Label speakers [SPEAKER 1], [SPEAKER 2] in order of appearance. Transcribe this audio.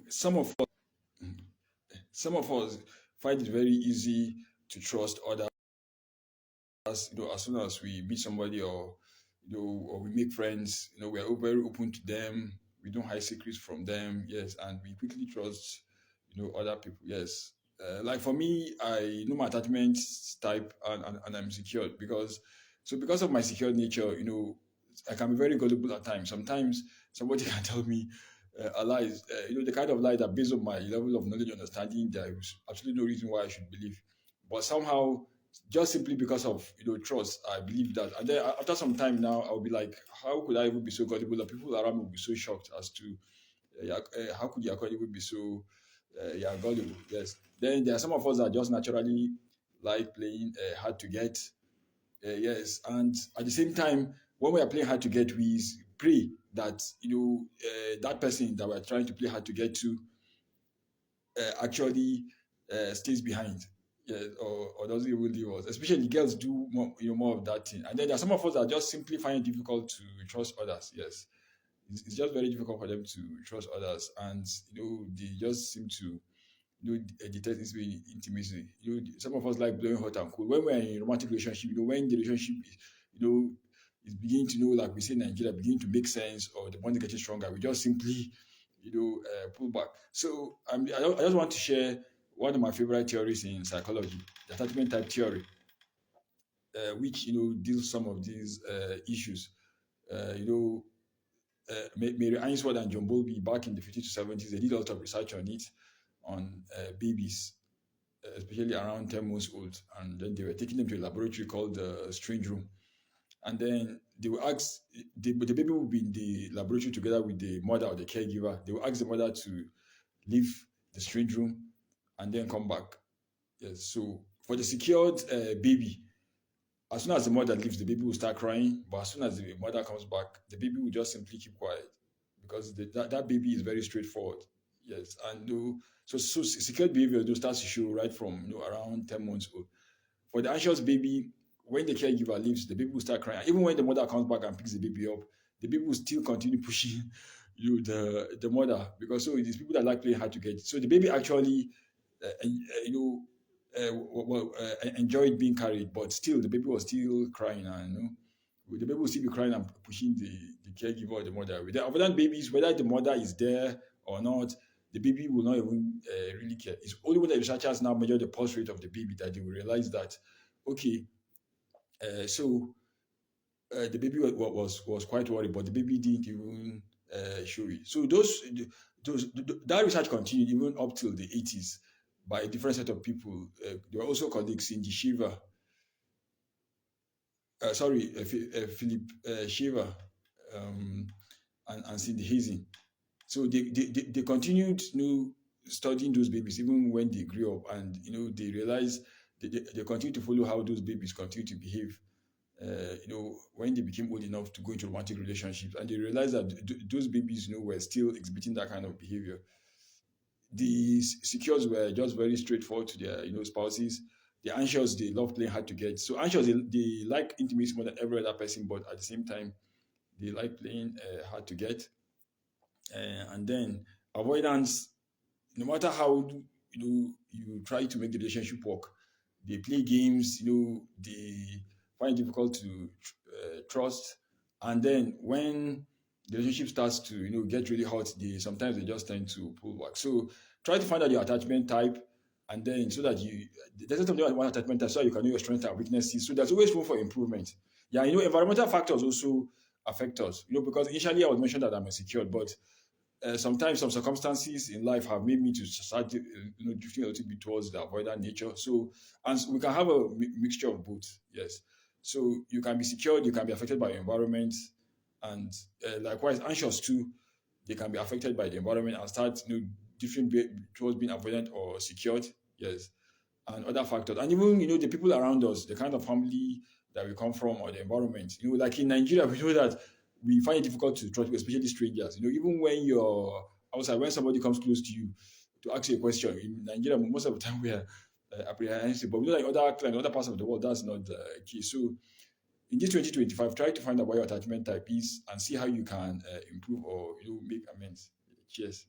[SPEAKER 1] some of some of us find it very easy to trust others. As soon as we meet somebody, or or we make friends, we are very open to them. We don't hide secrets from them. Yes, and we quickly trust other people. Yes. Like for me, I know my attachment type, and I'm secured because of my secure nature, I can be very gullible at times. Sometimes somebody can tell me a lie, the kind of lie that based on my level of knowledge and understanding, there is absolutely no reason why I should believe. But somehow, just simply because of trust, I believe that. And then after some time now, I'll be like, how could I even be so gullible? That people around me will be so shocked as to how could your account even be so gullible? Yes. Then there are some of us that just naturally like playing hard to get. Yes, and at the same time, when we are playing hard to get, we pray that that person that we're trying to play hard to get to actually stays behind. Yeah, or doesn't even leave us. Especially girls do more, more of that thing. And then there are some of us that just simply find it difficult to trust others. Yes, it's just very difficult for them to trust others, and they just seem to detect this way intimacy. Some of us like blowing hot and cold. When we're in a romantic relationship, when the relationship is, is beginning to like we say in Nigeria, beginning to make sense, or the bond is getting stronger, we just simply, pull back. So I just want to share one of my favorite theories in psychology, the attachment type theory, which deals some of these issues. Uh, you know, Mary Ainsworth and John Bowlby back in the 50s to 70s, they did a lot of research on it, on babies, especially around 10 months old. And then they were taking them to a laboratory called the strange room. And then they will ask, the baby will be in the laboratory together with the mother or the caregiver. They will ask the mother to leave the strange room and then come back. Yes. So for the secured baby, as soon as the mother leaves, the baby will start crying. But as soon as the mother comes back, the baby will just simply keep quiet because that baby is very straightforward. Yes, and so secured behavior starts to show right from around 10 months old. For the anxious baby, when the caregiver leaves, the baby will start crying. Even when the mother comes back and picks the baby up, the baby will still continue pushing the mother, because so it is people that like playing hard to get. So the baby actually enjoyed being carried, but still the baby was still crying, and the baby will still be crying and pushing the caregiver or the mother. With the avoidant babies, whether the mother is there or not, the baby will not even really care. It's only when the researchers now measure the pulse rate of the baby that they will realize that, okay, so the baby was quite worried, but the baby didn't even show it. So that research continued even up till the 80s by a different set of people. There were also colleagues, Cindy Shiva, Philip Shiva, um, and Cindy Hazen. So they continued studying those babies even when they grew up, and they realized they continue to follow how those babies continue to behave. When they became old enough to go into romantic relationships, and they realized that those babies, were still exhibiting that kind of behavior. The secures were just very straightforward to their, spouses. The anxious, they love playing hard to get. So anxious, they like intimacy more than every other person, but at the same time, they like playing hard to get. And then avoidance, no matter how you try to make the relationship work, they play games. They find it difficult to trust. And then when the relationship starts to get really hot, they just tend to pull back. So try to find out your attachment type, and then so that there's something one attachment type, so you can know your strengths and weaknesses. So there's always room for improvement. Yeah, environmental factors also affect us. Because initially I was mentioned that I'm insecure, but sometimes some circumstances in life have made me to start, drifting a little bit towards the avoidant nature. So, and we can have a mixture of both. Yes. So you can be secured, you can be affected by your environment, and likewise, anxious too. They can be affected by the environment and start, different towards being avoidant or secured. Yes, and other factors, and even the people around us, the kind of family that we come from, or the environment. Like in Nigeria, we know that we find it difficult to trust people, especially strangers. Even when you're outside, when somebody comes close to you to ask you a question in Nigeria, most of the time we are apprehensive. But like other parts of the world, that's not the case. So in this 2025, try to find out what your attachment type is and see how you can improve or make amends. Cheers.